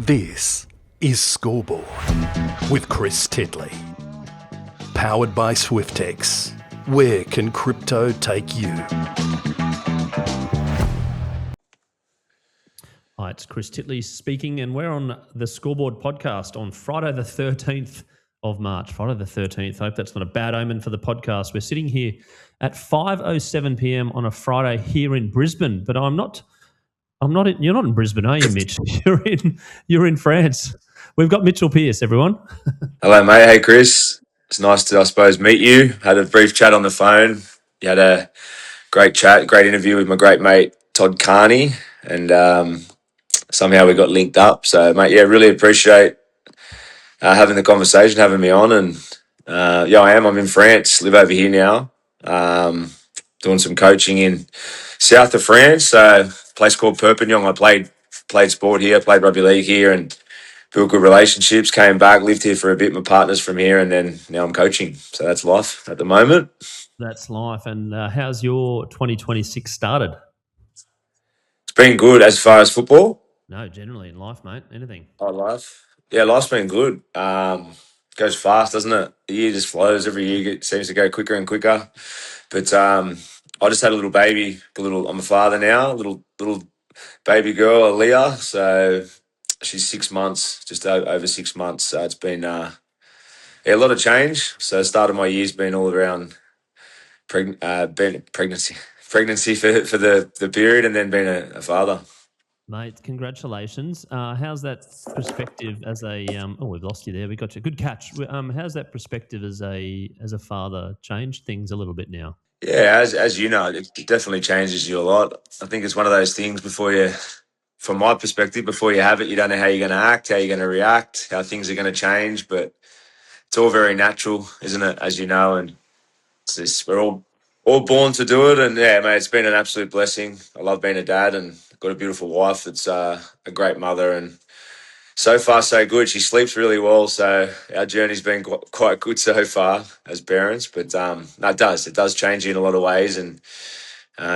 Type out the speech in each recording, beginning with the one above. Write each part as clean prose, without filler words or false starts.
This is Scoreboard with Chris Titley. Powered by Swiftex. Where can crypto take you? Hi, it's Chris Titley speaking, and we're on the Scoreboard podcast on Friday the 13th of March. Friday the 13th. I hope that's not a bad omen for the podcast. We're sitting here at 5:07 p.m. on a Friday here in Brisbane, but you're not in Brisbane, are you, Mitch? You're in France. We've got Mitchell Pearce, everyone. Hello, mate. Hey, Chris. It's nice to, I suppose, meet you. Had a brief chat on the phone. You had a great chat, great interview with my great mate, Todd Carney, and somehow we got linked up. So, mate, yeah, really appreciate having the conversation, having me on. And, I am. I'm in France, live over here now, doing some coaching in south of France, a place called Perpignan. I played sport here, played rugby league here, and built good relationships, came back, lived here for a bit. My partner's from here, and then now I'm coaching. So that's life at the moment. That's life. And how's your 2026 started? It's been good as far as football. No, generally in life, mate. Anything. Oh, life. Yeah, life's been good. Goes fast, doesn't it? The year just flows. Every year it seems to go quicker and quicker. But I just had a little baby. I'm a father now. Little baby girl, Aaliyah. So she's 6 months, just over 6 months. So it's been a lot of change. So start of my year's been all around pregnancy for the period, and then being a father. Mate, congratulations. How's that perspective as a we've lost you there. We got you. Good catch. How's that perspective as a father changed things a little bit now? Yeah, as you know, it definitely changes you a lot. I think it's one of those things from my perspective, before you have it, you don't know how you're going to act, how you're going to react, how things are going to change, but it's all very natural, isn't it? As you know, and we're all born to do it. And yeah, mate, it's been an absolute blessing. I love being a dad, and got a beautiful wife that's a great mother, and so far so good. She sleeps really well, so our journey's been quite good so far as parents. But no, it does change you in a lot of ways, and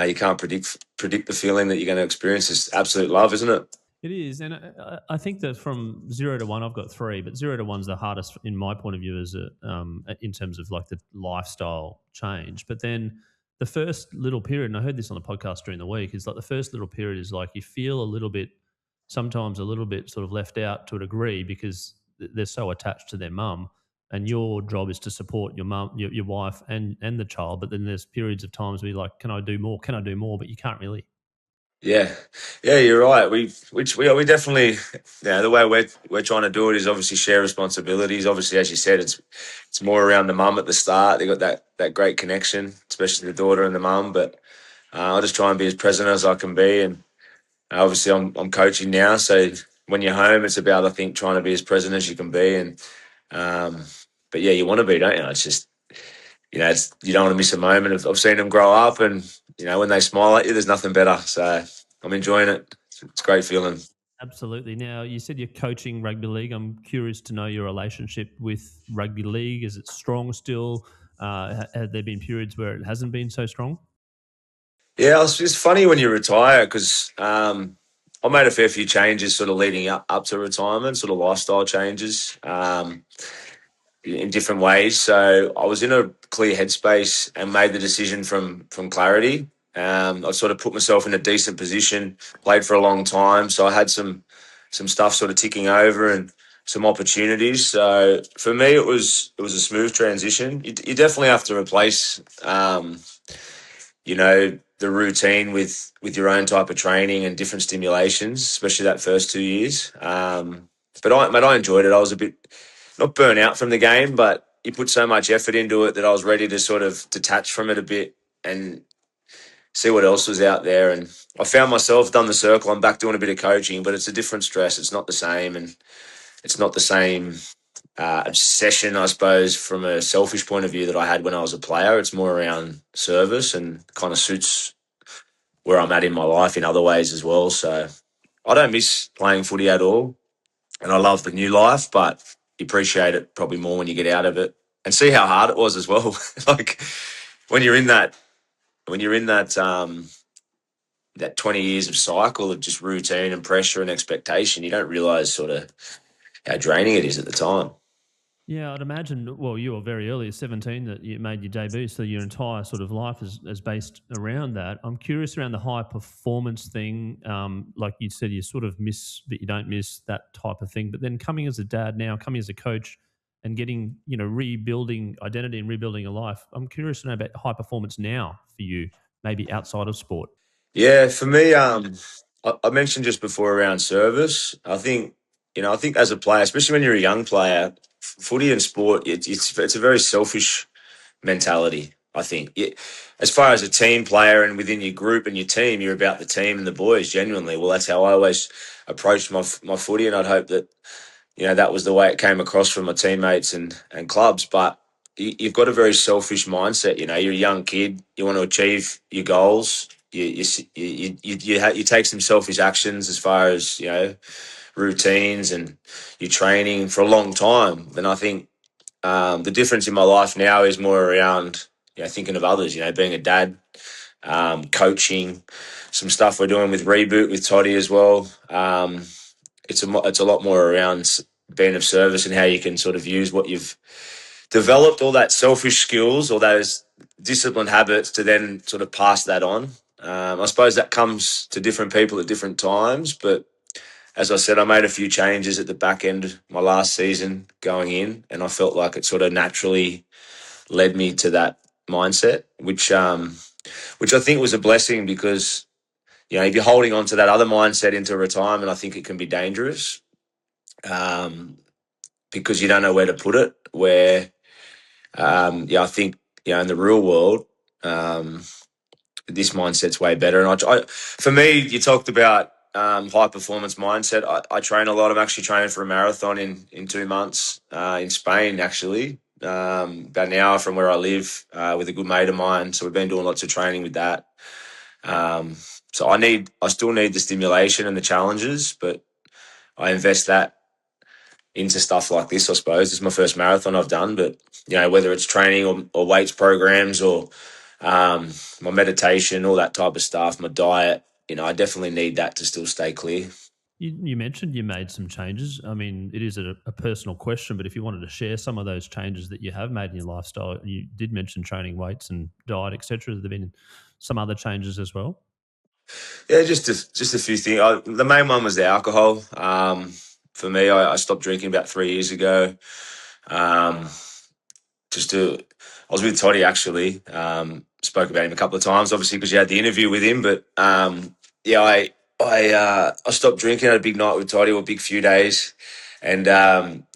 you can't predict the feeling that you're going to experience. It's absolute love, isn't it? It is, and I think that from 0 to 1, I've got 3, but 0 to 1 is the hardest in my point of view, as in terms of like the lifestyle change. But then the first little period, and I heard this on the podcast during the week, is like the first little period is like you feel sometimes a little bit sort of left out to a degree because they're so attached to their mum, and your job is to support your mum, your wife, and the child. But then there's periods of times where you're like, can I do more? Can I do more? But you can't really. Yeah, you're right. We definitely, the way we're trying to do it is obviously share responsibilities. Obviously, as you said, it's more around the mum at the start. They got that great connection, especially the daughter and the mum. But I just try and be as present as I can be, and obviously I'm coaching now. So when you're home, it's about, I think, trying to be as present as you can be. And but yeah, you want to be, don't you? It's just, you don't want to miss a moment. I've seen them grow up, and when they smile at you, there's nothing better. So I'm enjoying it. It's a great feeling. Absolutely. Now, you said you're coaching rugby league. I'm curious to know your relationship with rugby league. Is it strong still? Have there been periods where it hasn't been so strong? Yeah, it's funny when you retire, because I made a fair few changes sort of leading up to retirement, sort of lifestyle changes in different ways. So I was in a clear headspace and made the decision from clarity. I sort of put myself in a decent position, played for a long time, so I had some stuff sort of ticking over and some opportunities. So for me, it was a smooth transition. You definitely have to replace, the routine with your own type of training and different stimulations, especially that first 2 years. But I enjoyed it. I was a bit not burnt out from the game, but you put so much effort into it that I was ready to sort of detach from it a bit and see what else was out there. And I found myself done the circle. I'm back doing a bit of coaching, but it's a different stress. It's not the same, and it's not the same obsession, I suppose, from a selfish point of view that I had when I was a player. It's more around service and kind of suits where I'm at in my life in other ways as well. So I don't miss playing footy at all, and I love the new life, but you appreciate it probably more when you get out of it and see how hard it was as well. Like when you're in that that 20 years of cycle of just routine and pressure and expectation, you don't realise sort of how draining it is at the time. Yeah, I'd imagine. Well, you were very early at 17 that you made your debut, so your entire sort of life is based around that. I'm curious around the high performance thing. Like you said, you sort of miss, but you don't miss that type of thing. But then coming as a dad now, coming as a coach, and getting rebuilding identity and rebuilding a life. I'm curious to know about high performance now for you, maybe outside of sport. Yeah, for me, I mentioned just before around service. I think as a player, especially when you're a young player, footy and sport, it's a very selfish mentality. I think, as far as a team player and within your group and your team, you're about the team and the boys. Genuinely, well, that's how I always approached my footy, and I'd hope that that was the way it came across from my teammates and clubs. But you've got a very selfish mindset. You're a young kid. You want to achieve your goals. You take some selfish actions as far as routines and your training for a long time. And I think the difference in my life now is more around thinking of others. Being a dad, coaching, some stuff we're doing with Reboot with Toddy as well. It's a lot more around being of service and how you can sort of use what you've developed, all that selfish skills or those disciplined habits, to then sort of pass that on. I suppose that comes to different people at different times, but as I said, I made a few changes at the back end of my last season going in, and I felt like it sort of naturally led me to that mindset, which I think was a blessing, because if you're holding on to that other mindset into retirement, I think it can be dangerous, because you don't know where to put it. Where I think in the real world, this mindset's way better. And for me, you talked about high performance mindset. I train a lot. I'm actually training for a marathon in 2 months in Spain, actually, about an hour from where I live, with a good mate of mine. So we've been doing lots of training with that. So I still need the stimulation and the challenges, but I invest that into stuff like this. I suppose it's my first marathon I've done, but whether it's training or weights programs or my meditation, all that type of stuff, my diet, I definitely need that to still stay clear. You mentioned you made some changes. I mean, it is a personal question, but if you wanted to share some of those changes that you have made in your lifestyle, you did mention training, weights and diet, etc. Have there been some other changes as well? Yeah, just a few things. The main one was the alcohol. For me, I stopped drinking about 3 years ago. Um, I was with Toddy, actually. Spoke about him a couple of times, obviously, because you had the interview with him. But I stopped drinking. Had a big night with Toddy, or a big few days, and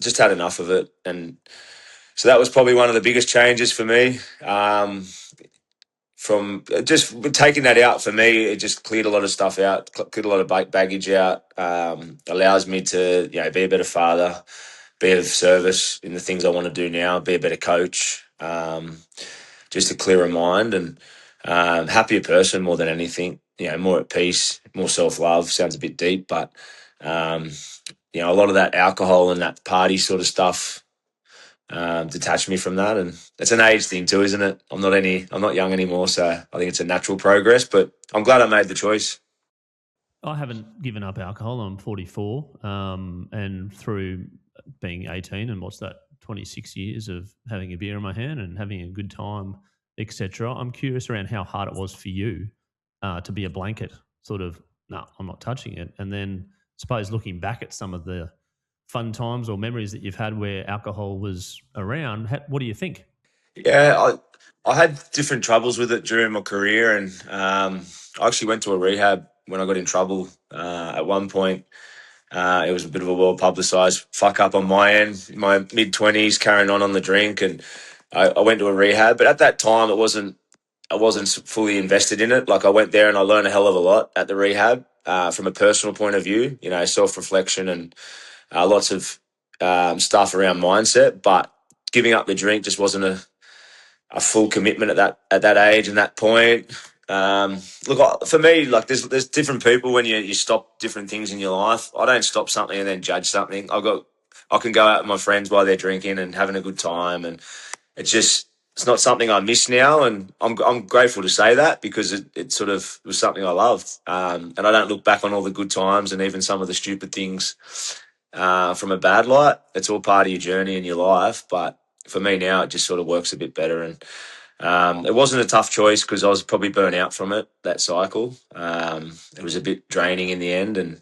just had enough of it. And so that was probably one of the biggest changes for me. From just taking that out, for me, it just cleared a lot of stuff out, cleared a lot of baggage out. Allows me to be a better father, be of service in the things I want to do now, be a better coach, just a clearer mind and happier person more than anything. More at peace, more self-love. Sounds a bit deep, but a lot of that alcohol and that party sort of stuff detached me from that. And it's an age thing too, isn't it? I'm not young anymore, so I think it's a natural progress, but I'm glad I made the choice. I haven't given up alcohol. I'm 44, and through being 18 and what's that, 26 years of having a beer in my hand and having a good time, etc. I'm curious around how hard it was for you to be a blanket, sort of, no, I'm not touching it. And then suppose looking back at some of the fun times or memories that you've had where alcohol was around, what do you think? Yeah, I had different troubles with it during my career, and I actually went to a rehab when I got in trouble. At one point, it was a bit of a well publicised fuck up on my end, in my mid-20s, carrying on the drink, and I went to a rehab. But at that time, I wasn't fully invested in it. Like, I went there and I learned a hell of a lot at the rehab, from a personal point of view, self-reflection and lots of stuff around mindset. But giving up the drink just wasn't a full commitment at that age and that point. Look, for me, like, there's different people when you stop different things in your life. I don't stop something and then judge something. I can go out with my friends while they're drinking and having a good time, and it's just it's not something I miss now, and I'm grateful to say that because it sort of was something I loved, and I don't look back on all the good times and even some of the stupid things from a bad light. It's all part of your journey in your life, but for me now, it just sort of works a bit better. And it wasn't a tough choice because I was probably burnt out from it, that cycle. It was a bit draining in the end, and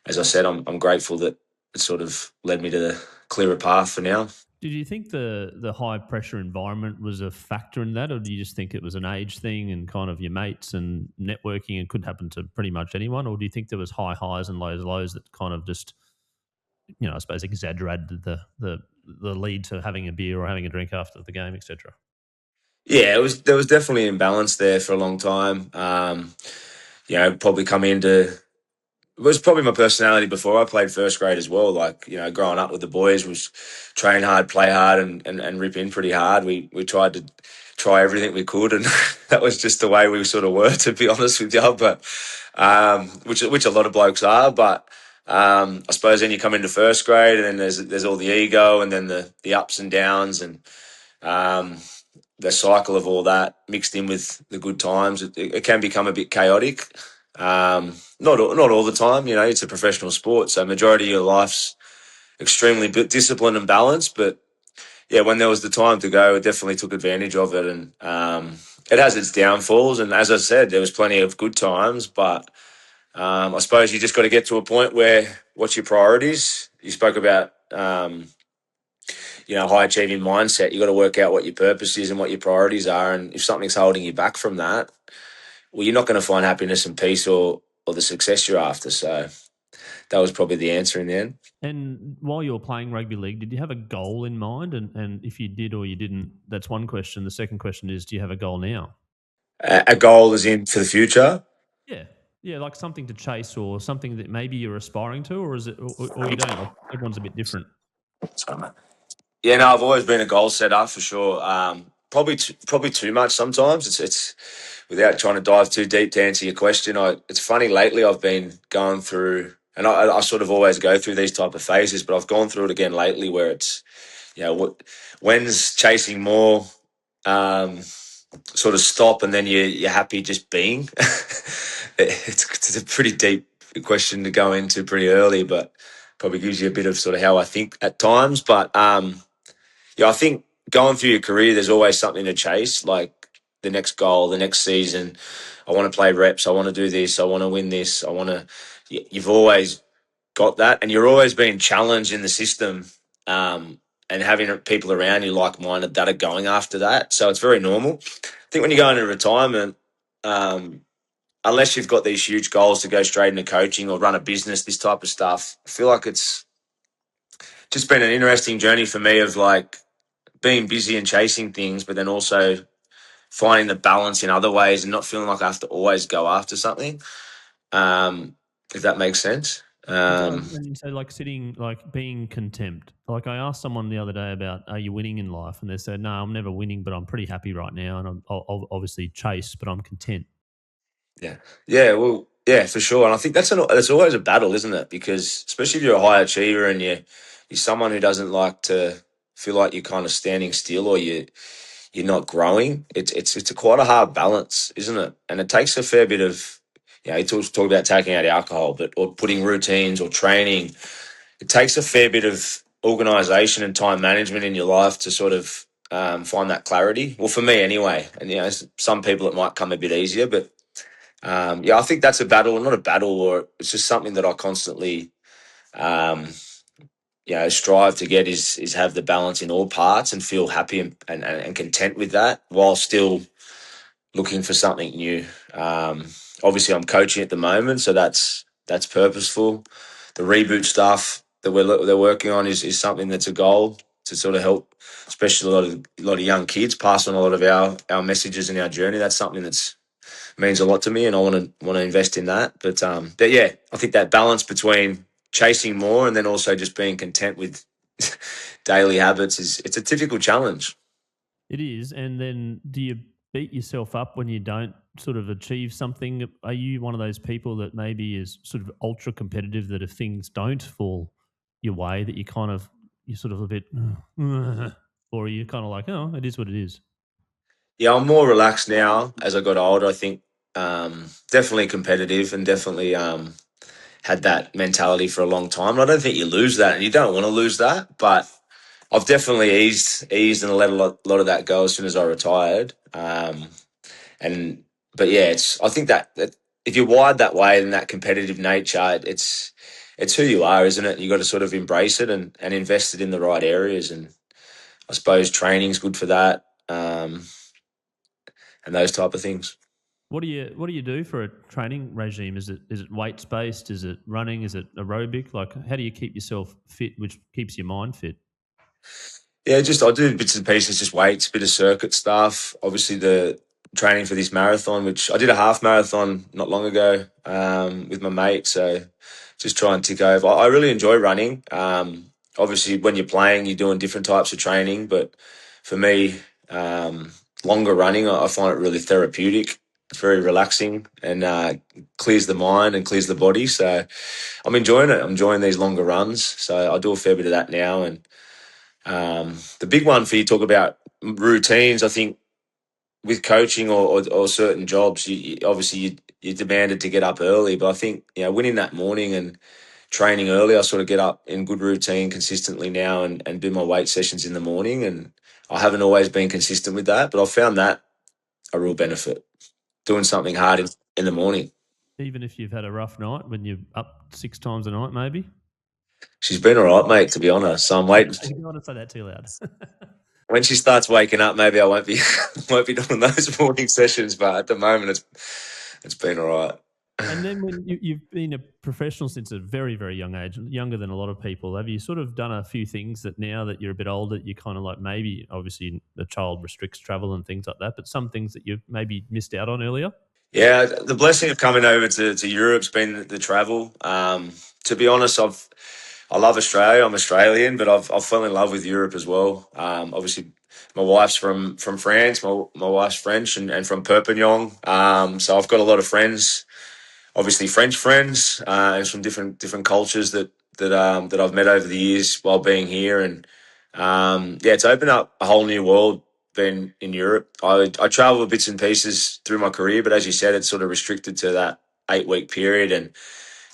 as I said, I'm grateful that it sort of led me to the clearer path for now. Did you think the high pressure environment was a factor in that, or do you just think it was an age thing and kind of your mates and networking and could happen to pretty much anyone, or do you think there was high highs and lows that kind of just, I suppose exaggerated the lead to having a beer or having a drink after the game, etc. Yeah, there was definitely imbalance there for a long time. Probably come into it was probably my personality before I played first grade as well. Like, growing up with the boys was train hard, play hard, and rip in pretty hard. We tried to try everything we could, and that was just the way we sort of were, to be honest with you. But which a lot of blokes are. But I suppose then you come into first grade, and then there's all the ego, and then the ups and downs, and um, the cycle of all that mixed in with the good times. It can become a bit chaotic. Not all the time, it's a professional sport. So majority of your life's extremely disciplined and balanced. But yeah, when there was the time to go, it definitely took advantage of it. And it has its downfalls. And as I said, there was plenty of good times. But I suppose you just got to get to a point where what's your priorities? You spoke about, high achieving mindset. You got to work out what your purpose is and what your priorities are. And if something's holding you back from that, well, you're not going to find happiness and peace or the success you're after. So that was probably the answer in the end. And while you were playing rugby league, did you have a goal in mind? And if you did or you didn't, that's one question. The second question is, do you have a goal now? A goal is in for the future. Yeah. Yeah, like something to chase or something that maybe you're aspiring to, or is it, or you don't? Like, everyone's a bit different. Sorry, mate. Yeah, no, I've always been a goal setter for sure. Probably too much sometimes. It's without trying to dive too deep to answer your question. It's funny lately. I've been going through, and I sort of always go through these type of phases, but I've gone through it again lately where it's when's chasing more. Sort of stop and then you're happy just being. It's a pretty deep question to go into pretty early, but probably gives you a bit of sort of how I think at times. But I think going through your career, there's always something to chase, like the next goal, the next season. I want to play reps. I want to do this. I want to win this. You've always got that, and you're always being challenged in the system. And having people around you like-minded that are going after that. So it's very normal. I think when you go into retirement, unless you've got these huge goals to go straight into coaching or run a business, this type of stuff, I feel like it's just been an interesting journey for me of like being busy and chasing things, but then also finding the balance in other ways and not feeling like I have to always go after something, if that makes sense. It does. And so, like being content. Like I asked someone the other day about, are you winning in life? And they said, no, I'm never winning, but I'm pretty happy right now. And I'll obviously chase, but I'm content. Yeah, well, yeah, for sure. And I think that's always a battle, isn't it? Because especially if you're a high achiever and you're someone who doesn't like to feel like you're kind of standing still or you're not growing. It's quite a hard balance, isn't it? And it takes a fair bit of, you talk about taking out alcohol, or putting routines or training. It takes a fair bit of organisation and time management in your life to sort of find that clarity. Well, for me anyway. And some people it might come a bit easier, but I think that's a battle, not a battle, or it's just something that I constantly, strive to get is have the balance in all parts and feel happy and content with that while still looking for something new. Obviously, I'm coaching at the moment, so that's purposeful. The reboot stuff that they're working on is something that's a goal to sort of help, especially a lot of young kids, pass on a lot of our messages and our journey. That's something that's means a lot to me, and I want to invest in that. But yeah, I think that balance between chasing more and then also just being content with daily habits it's a difficult challenge. It is. And then do you beat yourself up when you don't sort of achieve something? Are you one of those people that maybe is sort of ultra competitive, that if things don't fall your way, that you're sort of a bit, or are you kind of like, oh, it is what it is? Yeah, I'm more relaxed now as I got older. I think definitely competitive and definitely had that mentality for a long time. And I don't think you lose that, and you don't want to lose that. But I've definitely eased and let a lot of that go as soon as I retired. And but yeah, it's I think that if you're wired that way and that competitive nature, it's who you are, isn't it? You got to sort of embrace it and invest it in the right areas. And I suppose training's good for that, and those type of things. What do you do for a training regime? Is it weights based? Is it running? Is it aerobic? Like, how do you keep yourself fit, which keeps your mind fit? Yeah, just I do bits and pieces, just weights, bit of circuit stuff. Obviously, the training for this marathon, which I did a half marathon not long ago with my mate. So just try and tick over. I really enjoy running. Obviously, when you're playing, you're doing different types of training. But for me, longer running, I find it really therapeutic. It's very relaxing and clears the mind and clears the body. So I'm enjoying it. I'm enjoying these longer runs. So I do a fair bit of that now. And the big one for you talk about routines. I think with coaching or certain jobs, obviously you're demanded to get up early. But I think winning that morning and training early, I sort of get up in good routine consistently now and do my weight sessions in the morning. And I haven't always been consistent with that, but I've found that a real benefit doing something hard in the morning. Even if you've had a rough night, when you're up 6 times a night, maybe. She's been all right, mate. To be honest, so I'm waiting. You don't want to say that too loud. When she starts waking up, maybe I won't be won't be doing those morning sessions. But at the moment, it's been all right. And then when you've been a professional since a very, very young age, younger than a lot of people, have you sort of done a few things that now that you're a bit older, you kind of like maybe, obviously, the child restricts travel and things like that, but some things that you maybe missed out on earlier? Yeah, the blessing of coming over to Europe's been the travel. To be honest, I love Australia. I'm Australian, but I've fallen in love with Europe as well. Obviously, my wife's from France. My wife's French and from Perpignan. So I've got a lot of friends, obviously French friends, and from different cultures that I've met over the years while being here. And yeah, it's opened up a whole new world. Been in Europe. I travel bits and pieces through my career, but as you said, it's sort of restricted to that 8 week period. And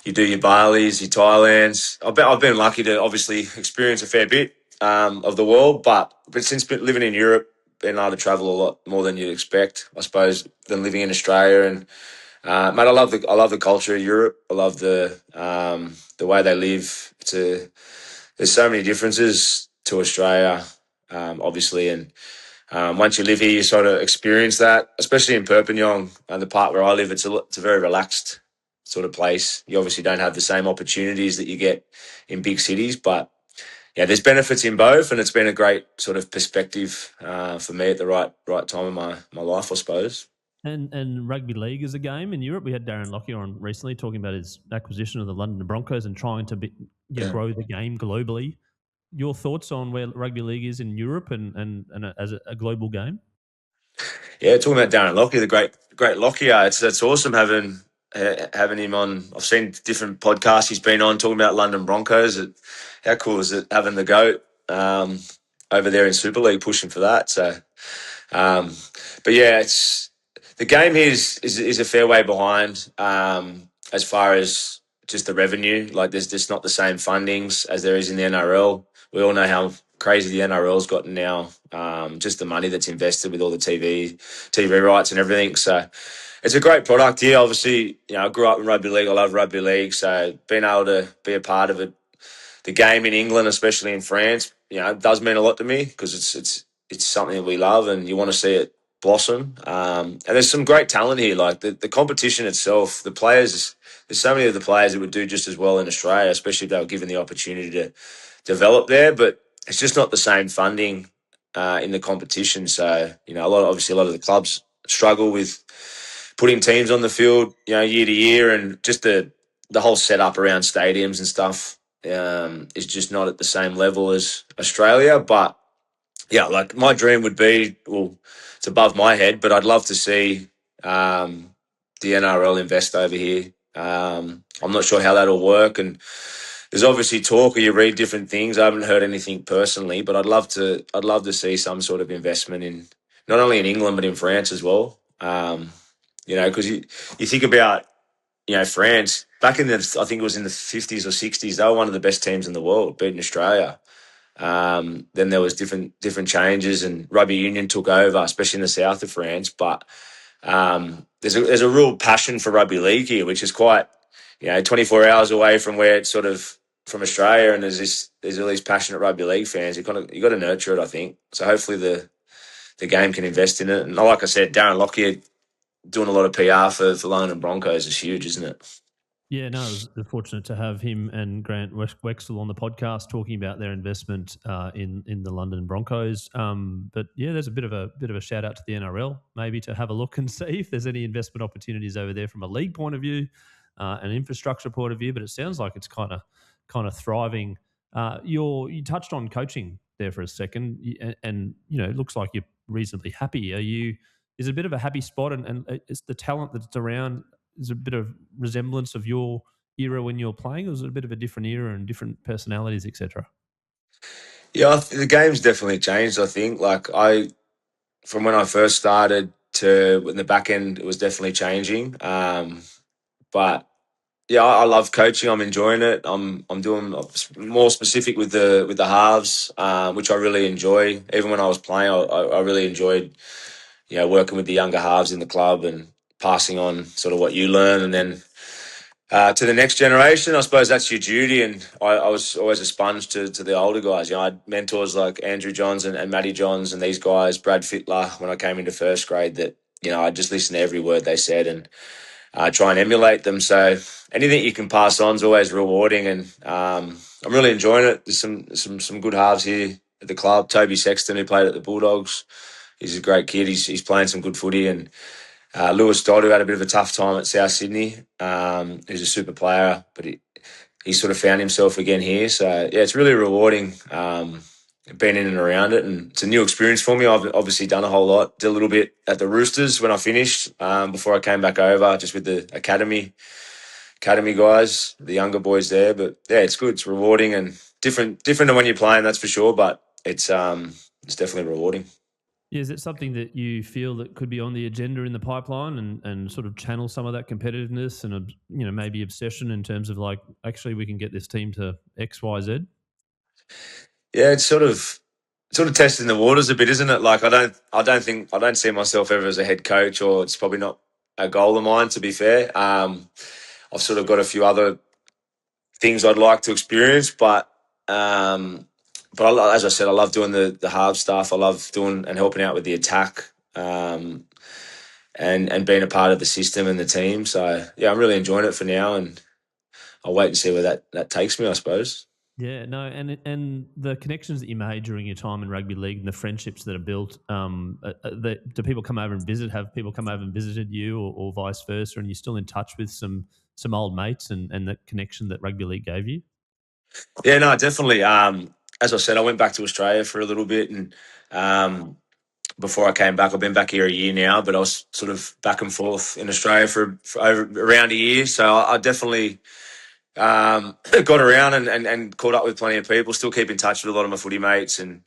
you do your Balis, your Thailands. I've been lucky to obviously experience a fair bit of the world, but since living in Europe, been able to travel a lot more than you'd expect, I suppose, than living in Australia. And mate, I love the culture of Europe. I love the way they live. There's so many differences to Australia, obviously, and once you live here, you sort of experience that, especially in Perpignan and the part where I live. It's a very relaxed sort of place. You obviously don't have the same opportunities that you get in big cities, but yeah, there's benefits in both, and it's been a great sort of perspective for me at the right time in my life, I suppose. And rugby league is a game in Europe. We had Darren Lockyer on recently talking about his acquisition of the London Broncos and trying to grow the game globally. Your thoughts on where rugby league is in Europe and as a global game? Yeah, talking about Darren Lockyer, the great Lockyer. It's awesome having him on. I've seen different podcasts he's been on talking about London Broncos. How cool is it having the GOAT over there in Super League pushing for that? So, but yeah, it's the game here is a fair way behind as far as just the revenue. Like there's just not the same fundings as there is in the NRL. We all know how crazy the NRL's gotten now. Just the money that's invested with all the TV rights and everything. So it's a great product here. Obviously, I grew up in rugby league. I love rugby league. So being able to be a part of it, the game in England, especially in France, it does mean a lot to me because it's something that we love and you want to see it blossom. And there's some great talent here. Like the competition itself, the players. There's so many of the players that would do just as well in Australia, especially if they were given the opportunity to develop there. But it's just not the same funding in the competition. So a lot of the clubs struggle with putting teams on the field, year to year, and just the whole setup around stadiums and stuff is just not at the same level as Australia. But yeah, like my dream would be, well, it's above my head, but I'd love to see the NRL invest over here. I'm not sure how that'll work, and there's obviously talk, or you read different things. I haven't heard anything personally, but I'd love to see some sort of investment in not only in England but in France as well. Because you think about France back in I think it was in the 50s or 60s. They were one of the best teams in the world, beating Australia. Then there was different changes, and rugby union took over, especially in the south of France. But there's a real passion for rugby league here, which is quite 24 hours away from where it's sort of from Australia, and there's all these passionate rugby league fans. You got to nurture it, I think. So hopefully the game can invest in it. And like I said, Darren Lockyer doing a lot of PR for London Broncos is huge, isn't it? Yeah, no, I was fortunate to have him and Grant Wexel on the podcast talking about their investment in the London Broncos. But yeah, there's a bit of a shout out to the NRL, maybe to have a look and see if there's any investment opportunities over there from a league point of view, an infrastructure point of view. But it sounds like it's kind of thriving. You touched on coaching there for a second, and it looks like you're reasonably happy. Is it a bit of a happy spot, and it's the talent that's around? Is a bit of resemblance of your era when you're playing, or is it a bit of a different era and different personalities, etc.? Yeah, the game's definitely changed. I think, from when I first started to in the back end, it was definitely changing. But yeah, I love coaching. I'm enjoying it. I'm doing more specific with the halves, which I really enjoy. Even when I was playing, I really enjoyed working with the younger halves in the club and passing on sort of what you learn, and then to the next generation. I suppose that's your duty, and I was always a sponge to the older guys. I had mentors like Andrew Johns and Matty Johns and these guys, Brad Fittler, when I came into first grade, that I just listened to every word they said and try and emulate them. So anything you can pass on is always rewarding, and I'm really enjoying it. There's some good halves here at the club. Toby Sexton, who played at the Bulldogs, he's a great kid. He's playing some good footy, and Lewis Dodd, who had a bit of a tough time at South Sydney, who's a super player, but he sort of found himself again here. So, yeah, it's really rewarding being in and around it, and it's a new experience for me. I've obviously done a whole lot. Did a little bit at the Roosters when I finished before I came back over, just with the academy guys, the younger boys there. But, yeah, it's good. It's rewarding and different to when you're playing, that's for sure, but it's definitely rewarding. Yeah, is it something that you feel that could be on the agenda in the pipeline and sort of channel some of that competitiveness and maybe obsession in terms of like, actually we can get this team to X, Y, Z? Yeah, it's sort of testing the waters a bit, isn't it? Like I don't see myself ever as a head coach, or it's probably not a goal of mine, to be fair. I've sort of got a few other things I'd like to experience, but as I said, I love doing the hard stuff. I love doing and helping out with the attack, and being a part of the system and the team. So yeah, I'm really enjoying it for now, and I'll wait and see where that takes me, I suppose. Yeah, no, and the connections that you made during your time in rugby league and the friendships that are built, do people come over and visit? Have people come over and visited you, or vice versa? And you're still in touch with some old mates and the connection that rugby league gave you? Yeah, no, definitely. As I said, I went back to Australia for a little bit, and before I came back, I've been back here a year now, but I was sort of back and forth in Australia for around a year. So I definitely got around and caught up with plenty of people. Still keep in touch with a lot of my footy mates and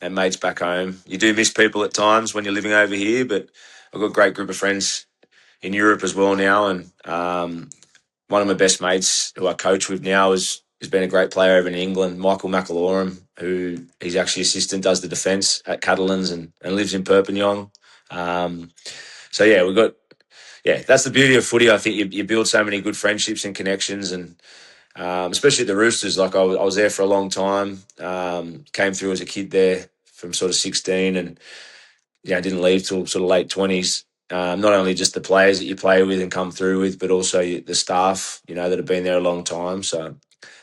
mates back home. You do miss people at times when you're living over here, but I've got a great group of friends in Europe as well now. And one of my best mates who I coach with now has been a great player over in England, Michael McIlaurin, who he's actually assistant, does the defence at Catalans and lives in Perpignan. So yeah, that's the beauty of footy. I think you build so many good friendships and connections, and especially at the Roosters. Like I was there for a long time. Came through as a kid there from sort of 16, and didn't leave till sort of late 20s. Not only just the players that you play with and come through with, but also the staff, that have been there a long time. So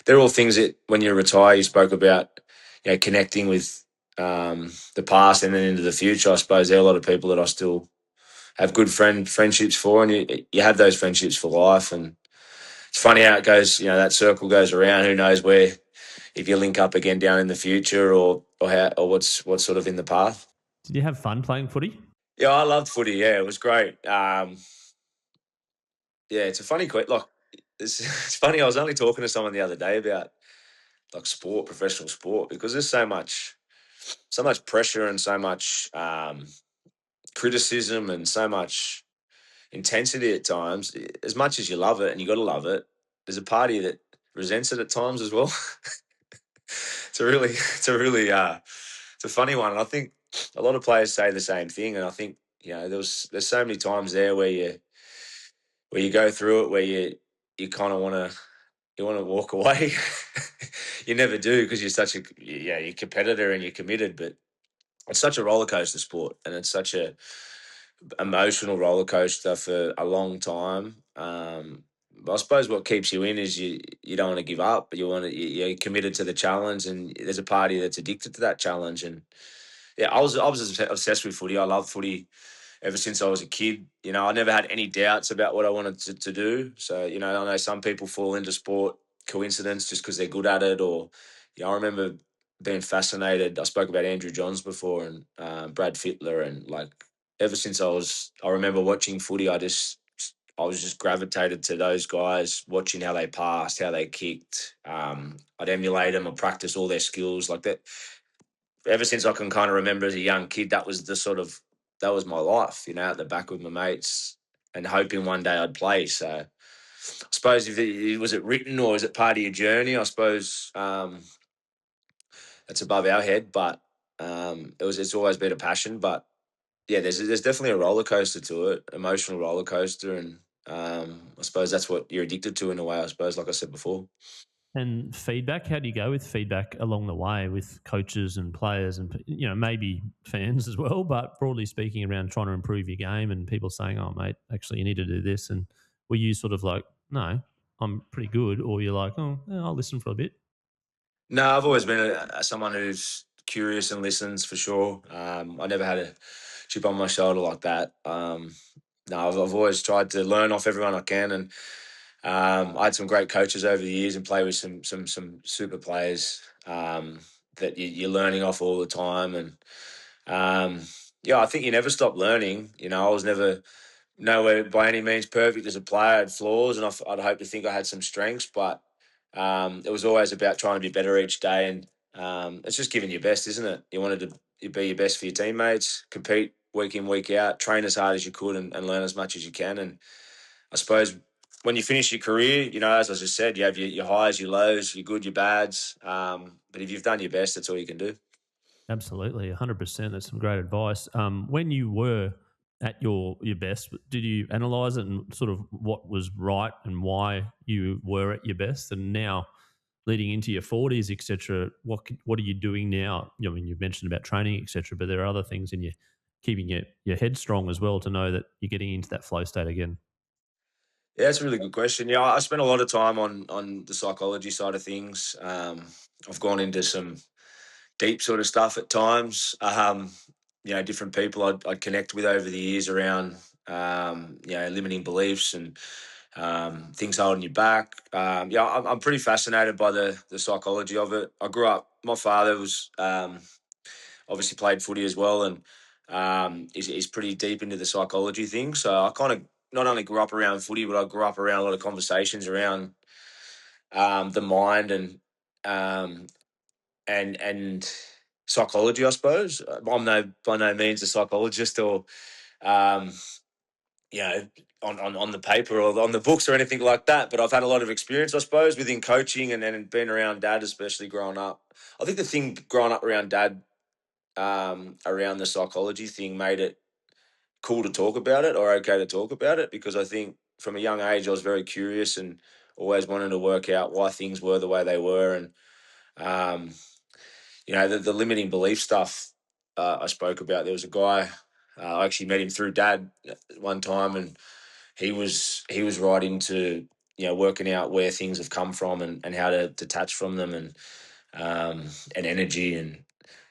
they're all things that when you retire, you spoke about, connecting with the past and then into the future. I suppose there are a lot of people that I still have good friendships for, and you have those friendships for life. And it's funny how it goes. That circle goes around. Who knows where, if you link up again down in the future, or what's sort of in the path. Did you have fun playing footy? Yeah, I loved footy. Yeah, it was great. Yeah, it's a funny question. Like, it's funny. I was only talking to someone the other day about like sport, professional sport, because there's so much. pressure and so much criticism and so much intensity at times. As much as you love it, and you got to love it, there's a party that resents it at times as well. It's a funny one, and I think a lot of players say the same thing. And I think there's so many times there where you go through it where you kind of want to walk away. You never do because you're such you're a competitor and you're committed, but it's such a roller coaster sport, and it's such a emotional roller coaster for a long time. But I suppose what keeps you in is you don't want to give up, but you're committed to the challenge, and there's a party that's addicted to that challenge. And yeah, I was obsessed with footy. I loved footy ever since I was a kid. I never had any doubts about what I wanted to do. So, I know some people fall into sport coincidence just because they're good at it. Or, I remember being fascinated. I spoke about Andrew Johns before, and Brad Fittler. And like, ever since I remember watching footy, I was just gravitated to those guys, watching how they passed, how they kicked. I'd emulate them or practice all their skills like that. Ever since I can kind of remember as a young kid, that was that was my life, at the back with my mates and hoping one day I'd play. So I suppose was it written or is it part of your journey? I suppose that's above our head, but it's always been a passion. But yeah, there's definitely a roller coaster to it, emotional roller coaster, and I suppose that's what you're addicted to in a way. I suppose, like I said before. And feedback, how do you go with feedback along the way with coaches and players and, maybe fans as well, but broadly speaking around trying to improve your game and people saying, oh, mate, actually you need to do this. And were you sort of like, no, I'm pretty good? Or you're like, oh, yeah, I'll listen for a bit? No, I've always been someone who's curious and listens for sure. I never had a chip on my shoulder like that. No, I've always tried to learn off everyone I can, and I had some great coaches over the years and play with some super players that you're learning off all the time. And I think you never stop learning. I was never nowhere by any means perfect as a player. I had flaws, and I'd hope to think I had some strengths, but it was always about trying to be better each day. And it's just giving your best, isn't it? You wanted to be your best for your teammates, compete week in, week out, train as hard as you could, and learn as much as you can. And I suppose when you finish your career, as I just said, you have your highs, your lows, your good, your bads. But if you've done your best, that's all you can do. Absolutely, 100%. That's some great advice. When you were at your best, did you analyse it and sort of what was right and why you were at your best? And now, leading into your 40s, etc., what are you doing now? I mean, you've mentioned about training, etc., but there are other things in you keeping your head strong as well to know that you're getting into that flow state again. Yeah, that's a really good question. Yeah, I spent a lot of time on the psychology side of things. I've gone into some deep sort of stuff at times. Different people I'd connect with over the years around, limiting beliefs and things holding you back. I'm pretty fascinated by the psychology of it. I grew up. My father was obviously played footy as well, and he's pretty deep into the psychology thing. So I kind of not only grew up around footy, but I grew up around a lot of conversations around the mind um, and psychology, I suppose. I'm by no means a psychologist or um, you know on the paper or on the books or anything like that, but I've had a lot of experience, I suppose, within coaching and being around Dad, especially growing up. I think the thing growing up around Dad, around the psychology thing, made it cool to talk about it or okay to talk about it, because I think from a young age I was very curious and always wanted to work out why things were the way they were. And um, the limiting belief stuff I spoke about. There was a guy, I actually met him through Dad one time, and he was right into working out where things have come from and how to detach from them, and energy. And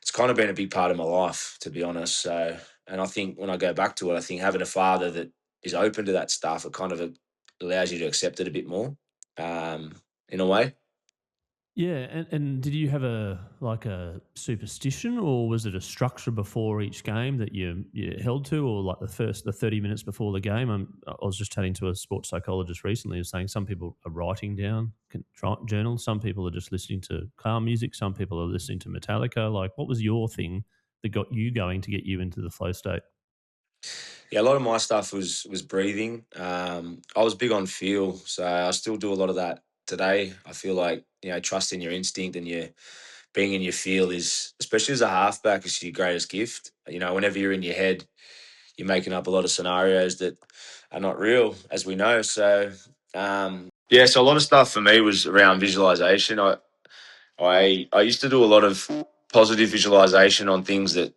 it's kind of been a big part of my life, to be honest. So, and I think when I go back to it, I think having a father that is open to that stuff, it kind of allows you to accept it a bit more, in a way. Yeah, and did you have a superstition, or was it a structure before each game that you held to, or like the 30 minutes before the game? I was just chatting to a sports psychologist recently, who's saying some people are writing down journals, some people are just listening to calm music, some people are listening to Metallica. Like, what was your thing that got you going to get you into the flow state? Yeah, a lot of my stuff was breathing. I was big on feel, so I still do a lot of that today. I feel like trusting your instinct and your being in your feel is, especially as a halfback, is your greatest gift. Whenever you're in your head, you're making up a lot of scenarios that are not real, as we know. So yeah, so a lot of stuff for me was around visualization. I used to do a lot of positive visualization on things that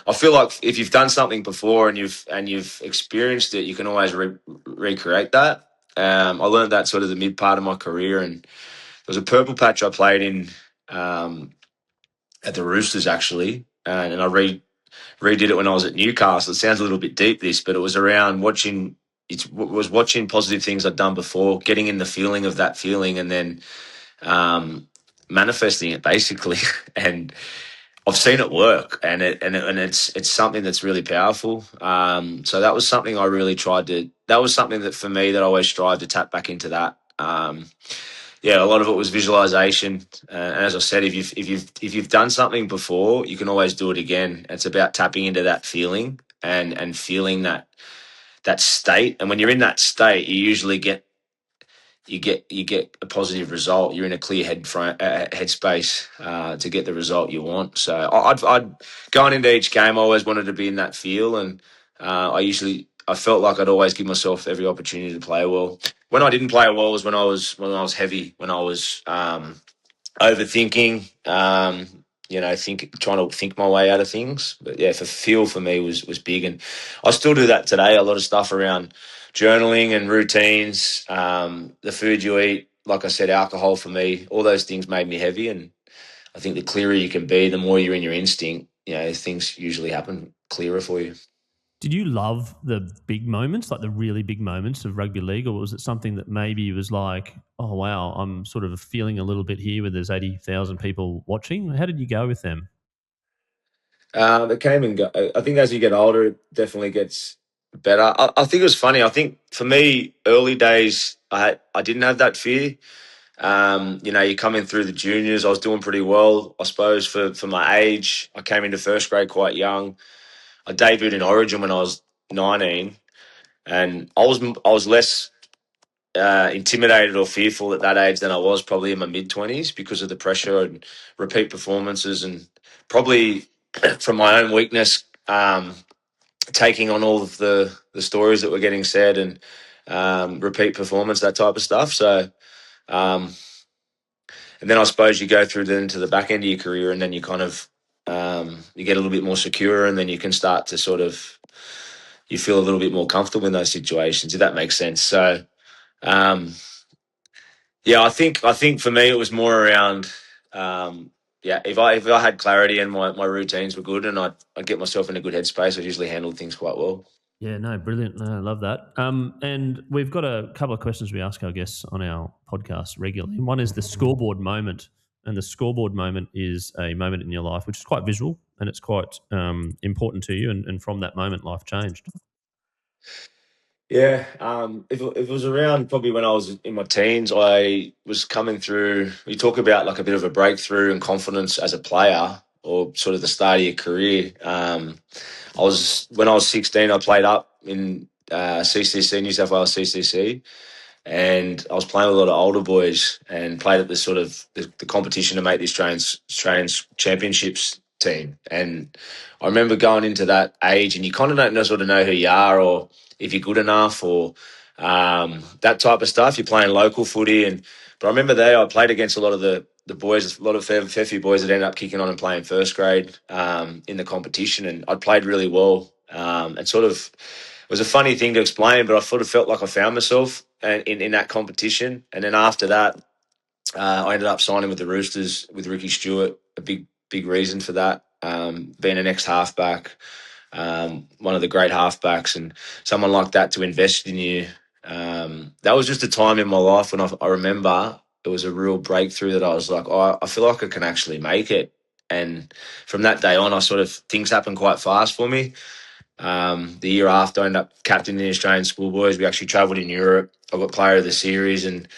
I feel like if you've done something before and you've experienced it, you can always recreate that. I learned that sort of the mid part of my career, and there was a purple patch I played in at the Roosters actually, and I redid it when I was at Newcastle. It sounds a little bit deep, this, but it was around watching. It was watching positive things I'd done before, getting in the feeling of that feeling, and then manifesting it basically. And I've seen it work, and it's something that's really powerful. So that was something I really tried to. That was something that for me that I always strive to tap back into that. Yeah, a lot of it was visualization, and as I said, if you've done something before, you can always do it again. It's about tapping into that feeling and feeling that state. And when you're in that state, you usually get a positive result. You're in a clear headspace to get the result you want. So I'd going into each game, I always wanted to be in that feel, and I felt like I'd always give myself every opportunity to play well. When I didn't play well was when I was heavy, when I was overthinking. Trying to think my way out of things. But yeah, for me was big, and I still do that today. A lot of stuff around journaling and routines, the food you eat. Like I said, alcohol for me, all those things made me heavy, and I think the clearer you can be, the more you're in your instinct. Things usually happen clearer for you. Did you love the big moments, like the really big moments of rugby league, or was it something that maybe was like, oh wow, I'm sort of feeling a little bit here where there's 80,000 people watching? How did you go with them? It came and go. I think as you get older, it definitely gets better. I think it was funny. I think for me, early days, I didn't have that fear. You come in through the juniors. I was doing pretty well, I suppose, for my age. I came into first grade quite young. I debuted in Origin when I was 19, and I was less intimidated or fearful at that age than I was probably in my mid-20s because of the pressure and repeat performances, and probably from my own weakness, taking on all of the stories that were getting said and repeat performance, that type of stuff. So. Um, And then I suppose you go through then to the back end of your career, and then you kind of you get a little bit more secure, and then you can start to sort of you feel a little bit more comfortable in those situations, if that makes sense. So um, yeah, I think for me it was more around yeah, if I had clarity and my routines were good and I'd get myself in a good headspace, I'd usually handle things quite well. Yeah, no, brilliant. No, I love that. And we've got a couple of questions we ask our guests on our podcast regularly. One is the scoreboard moment. And the scoreboard moment is a moment in your life which is quite visual and it's quite important to you. And from that moment, life changed. Yeah, if it was around probably when I was in my teens, I was coming through. You talk about like a bit of a breakthrough and confidence as a player, or sort of the start of your career. I was when I was 16, I played up in CCC, New South Wales CCC, and I was playing with a lot of older boys and played at the sort of the competition to make the Australian Championships team. And I remember going into that age, and you kind of don't know sort of know who you are or if you're good enough or that type of stuff. You're playing local footy, but I remember there I played against a lot of the boys, a lot of fair few boys that ended up kicking on and playing first grade in the competition, and I played really well and sort of. It was a funny thing to explain, but I sort of felt like I found myself in that competition. And then after that, I ended up signing with the Roosters with Ricky Stewart. A big reason for that, being an ex halfback, one of the great halfbacks, and someone like that to invest in you. That was just a time in my life when I remember it was a real breakthrough that I was like, oh, I feel like I can actually make it. And from that day on, things happened quite fast for me. The year after, I ended up captaining the Australian schoolboys. We actually travelled in Europe. I got player of the series, and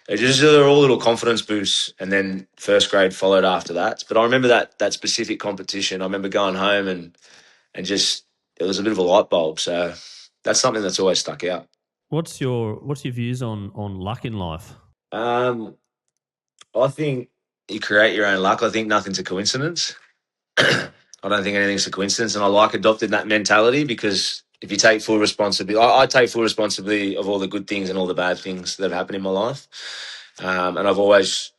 they're all little confidence boosts. And then first grade followed after that. But I remember that specific competition. I remember going home and just it was a bit of a light bulb. So that's something that's always stuck out. What's your views on luck in life? I think you create your own luck. I think nothing's a coincidence. I don't think anything's a coincidence, and I like adopting that mentality because if you take full responsibility, I take full responsibility of all the good things and all the bad things that have happened in my life, and I've always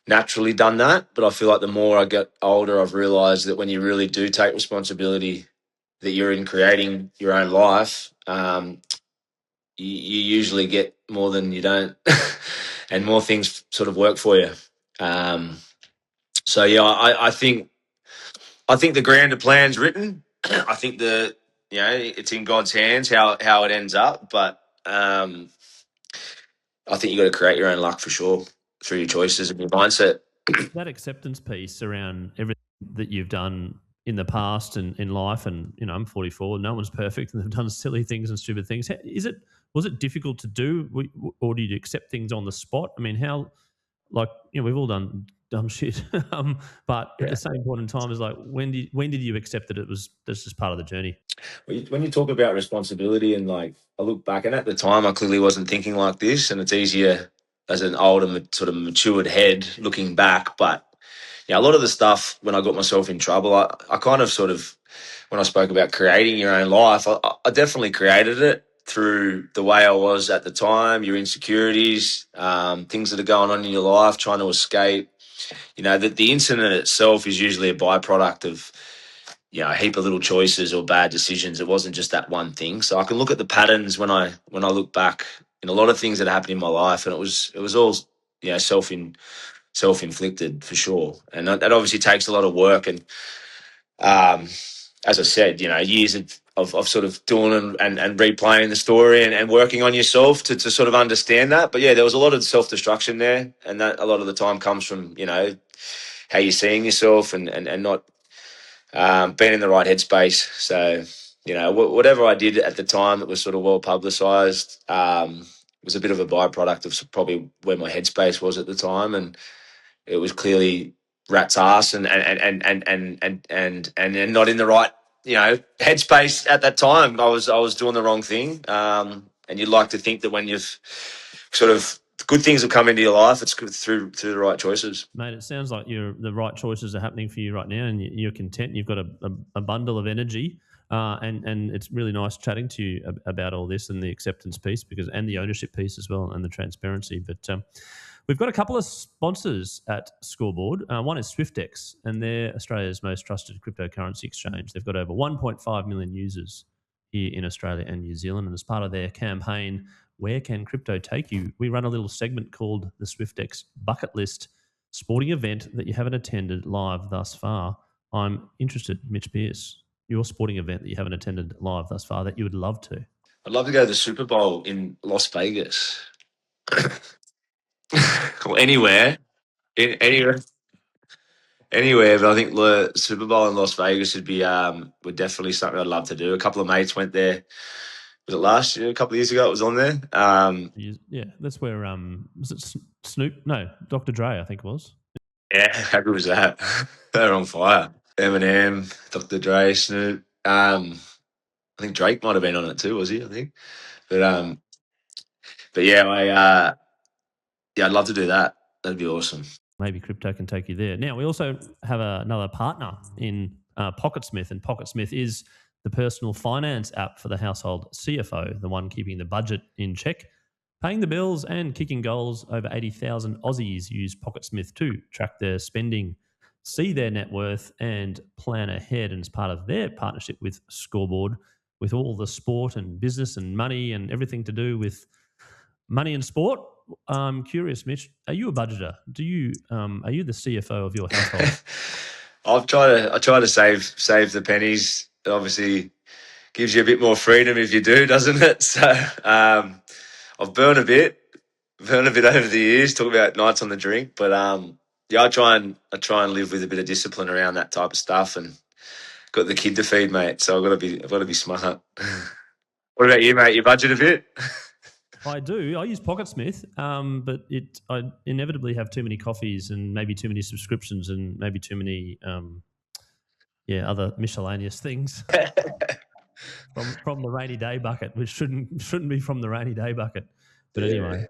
naturally done that. But I feel like the more I get older, I've realised that when you really do take responsibility, that you're in creating your own life, you usually get more than you don't, and more things sort of work for you. So yeah, I think the grander plan's written. I think it's in God's hands how it ends up. But I think you got to create your own luck for sure through your choices and your mindset. That acceptance piece around everything that you've done in the past and in life, and I'm 44. No one's perfect, and they've done silly things and stupid things. Was it difficult to do, or did you accept things on the spot? I mean, how? We've all done dumb shit, but at the same point in time, is like when did you accept that that's just part of the journey? When you talk about responsibility and I look back, and at the time I clearly wasn't thinking like this, and it's easier as an older sort of matured head looking back. But a lot of the stuff when I got myself in trouble, I kind of sort of, when I spoke about creating your own life, I definitely created it through the way I was at the time, your insecurities, things that are going on in your life, trying to escape. The incident itself is usually a byproduct of a heap of little choices or bad decisions. It wasn't just that one thing. So I can look at the patterns when I look back in a lot of things that happened in my life, and it was all self-inflicted for sure. And that obviously takes a lot of work. And as I said, years of sort of doing and replaying the story and working on yourself to sort of understand that. But yeah, there was a lot of self-destruction there, and that a lot of the time comes from how you're seeing yourself and not being in the right headspace. So whatever I did at the time that was sort of well publicised was a bit of a byproduct of probably where my headspace was at the time, and it was clearly rat's ass and not in the right headspace at that time. I was doing the wrong thing, and you'd like to think that when you've sort of good things have come into your life, it's through the right choices. Mate, it sounds like the right choices are happening for you right now, and you're content. You've got a bundle of energy, and it's really nice chatting to you about all this and the acceptance piece and the ownership piece as well, and the transparency. But we've got a couple of sponsors at Scoreboard. One is SwiftX, and they're Australia's most trusted cryptocurrency exchange. They've got over 1.5 million users here in Australia and New Zealand, and as part of their campaign, Where Can Crypto Take You?, we run a little segment called the SwiftX Bucket List sporting event that you haven't attended live thus far. I'm interested, Mitch Pearce, your sporting event that you haven't attended live thus far that you would love to. I'd love to go to the Super Bowl in Las Vegas. Or anywhere. Anywhere. But I think the Super Bowl in Las Vegas would definitely something I'd love to do. A couple of mates went there. Was it last year? A couple of years ago, it was on there. Yeah, that's where was it Snoop? No, Dr. Dre, I think it was. Yeah, how good was that? They're on fire. Eminem, Dr. Dre, Snoop. I think Drake might have been on it too, was he? I think. But yeah, I'd love to do that. That'd be awesome. Maybe crypto can take you there. Now, we also have another partner in PocketSmith, and PocketSmith is the personal finance app for the household CFO, the one keeping the budget in check, paying the bills and kicking goals. Over 80,000 Aussies use PocketSmith to track their spending, see their net worth and plan ahead. And as part of their partnership with Scoreboard, with all the sport and business and money and everything to do with money and sport, I'm curious, Mitch, are you a budgeter? Are you the CFO of your household? I try to save the pennies. It obviously gives you a bit more freedom if you do, doesn't it? So I've burned a bit, learned a bit over the years. Talk about nights on the drink, but yeah, I try and live with a bit of discipline around that type of stuff, and got the kid to feed, mate. So I've got to be smart. What about you, mate? You budget a bit? I do. I use Pocketsmith, but I inevitably have too many coffees and maybe too many subscriptions and maybe too many other miscellaneous things from the rainy day bucket, which shouldn't be from the rainy day bucket. But anyway,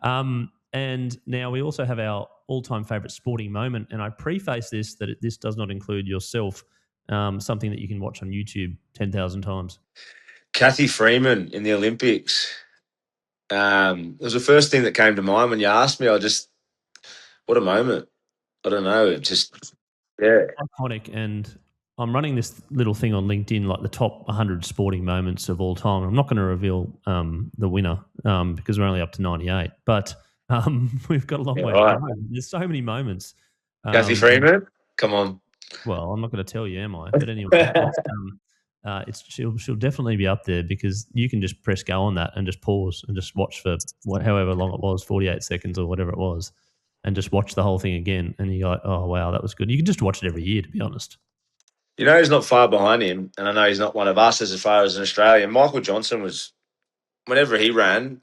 and now we also have our all-time favourite sporting moment, and I preface this that this does not include yourself. Something that you can watch on YouTube 10,000 times. Kathy Freeman in the Olympics. It was the first thing that came to mind when you asked me. What a moment. I don't know. It just, yeah. Iconic. And I'm running this little thing on LinkedIn, like the top 100 sporting moments of all time. I'm not going to reveal the winner because we're only up to 98. But we've got a long way to go. There's so many moments. Kathy Freeman? Come on. Well, I'm not going to tell you, am I? But anyway, she'll definitely be up there because you can just press go on that and just pause and just watch for however long it was, 48 seconds or whatever it was, and just watch the whole thing again. And you're like, oh, wow, that was good. You can just watch it every year, to be honest. You know, he's not far behind him, and I know he's not one of us as far as an Australian. Michael Johnson was, whenever he ran,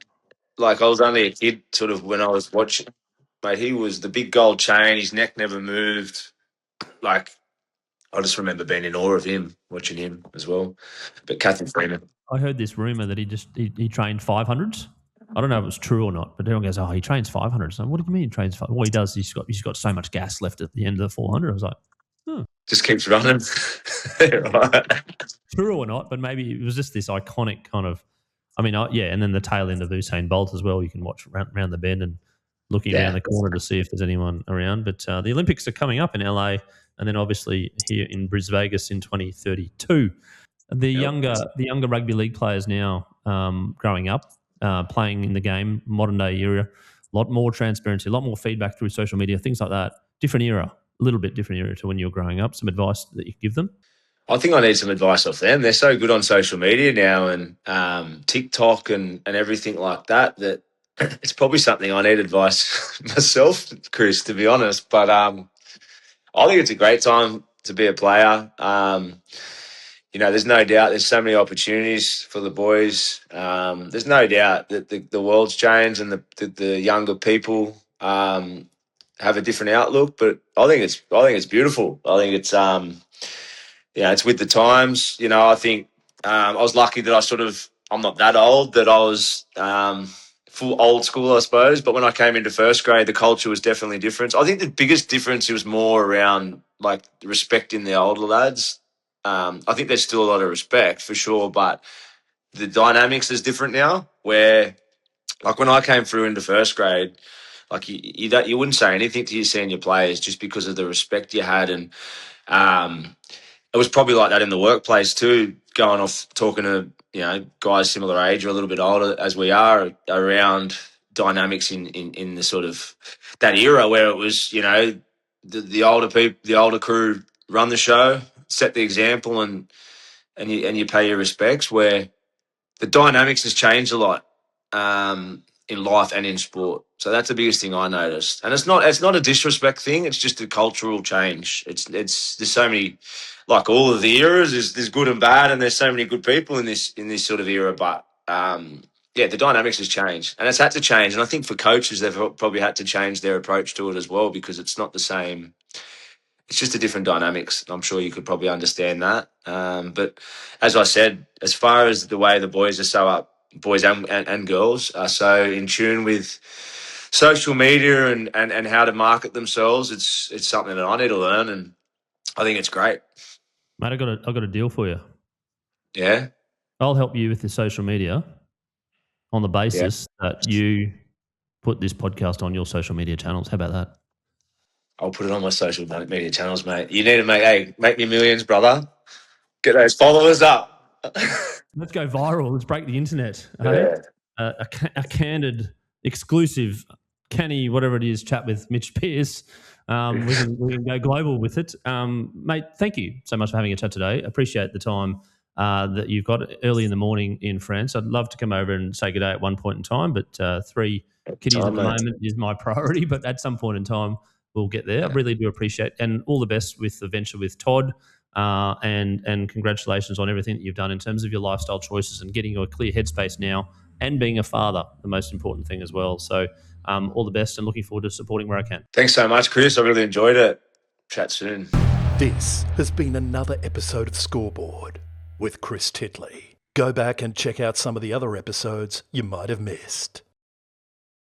like I was only a kid sort of when I was watching, mate, he was the big gold chain. His neck never moved. Like, I just remember being in awe of him, watching him as well. But Kathy Freeman. I heard this rumour that he trained 500s. I don't know if it was true or not, but everyone goes, oh, he trains 500s. So what do you mean he trains 500? Well, he does. He's got so much gas left at the end of the 400. I was like, just keeps running. Right. True or not, but maybe it was just this iconic kind of, and then the tail end of Usain Bolt as well. You can watch around the bend and looking around the corner to see if there's anyone around. But the Olympics are coming up in LA and then obviously here in Brisbane in 2032. The younger rugby league players now growing up, playing in the game, modern day era, a lot more transparency, a lot more feedback through social media, things like that. Different era, a little bit different era to when you were growing up. Some advice that you could give them? I think I need some advice off them. They're so good on social media now and TikTok and everything like that it's probably something I need advice myself, Chris, to be honest. But I think it's a great time to be a player. There's no doubt there's so many opportunities for the boys. There's no doubt that the world's changed and the younger people have a different outlook. But I think it's beautiful. I think it's it's with the times. I think I was lucky that I'm not that old, that I was full old school, I suppose. But when I came into first grade, the culture was definitely different. I think the biggest difference was more around like respecting the older lads. I think there's still a lot of respect for sure, but the dynamics is different now. Where, like when I came through into first grade, like you wouldn't say anything to your senior players just because of the respect you had, and it was probably like that in the workplace too. Going off talking to guys similar age or a little bit older as we are around dynamics in the sort of that era where it was the older people, the older crew run the show, set the example, and you pay your respects. Where the dynamics has changed a lot in life and in sport. So that's the biggest thing I noticed. And it's not a disrespect thing. It's just a cultural change. It's there's so many, like all of the eras. There's good and bad, and there's so many good people in this sort of era. But the dynamics has changed, and it's had to change. And I think for coaches, they've probably had to change their approach to it as well, because it's not the same. It's just a different dynamics. I'm sure you could probably understand that. But as I said, as far as the way the boys are so up, boys and girls are so in tune with social media and how to market themselves, it's something that I need to learn, and I think it's great. Mate, I got a deal for you. Yeah? I'll help you with the social media on the basis that you put this podcast on your social media channels. How about that? I'll put it on my social media channels, mate. You need to make me millions, brother. Get those followers up. Let's go viral. Let's break the internet. Yeah. A candid, exclusive, canny, whatever it is, chat with Mitch Pearce. We can go global with it. Mate, thank you so much for having a chat today. Appreciate the time. that you've got early in the morning in France. I'd love to come over and say good day at one point in time, but 3 kiddies at the moment is my priority. But at some point in time, we'll get there. I really do appreciate, and all the best with the venture with Todd, and congratulations on everything that you've done in terms of your lifestyle choices and getting you a clear headspace now, and being a father, the most important thing as well. So all the best, and looking forward to supporting where I can. Thanks so much, Chris. I really enjoyed it. Chat soon. This has been another episode of Scoreboard with Chris Titley. Go back and check out some of the other episodes you might have missed.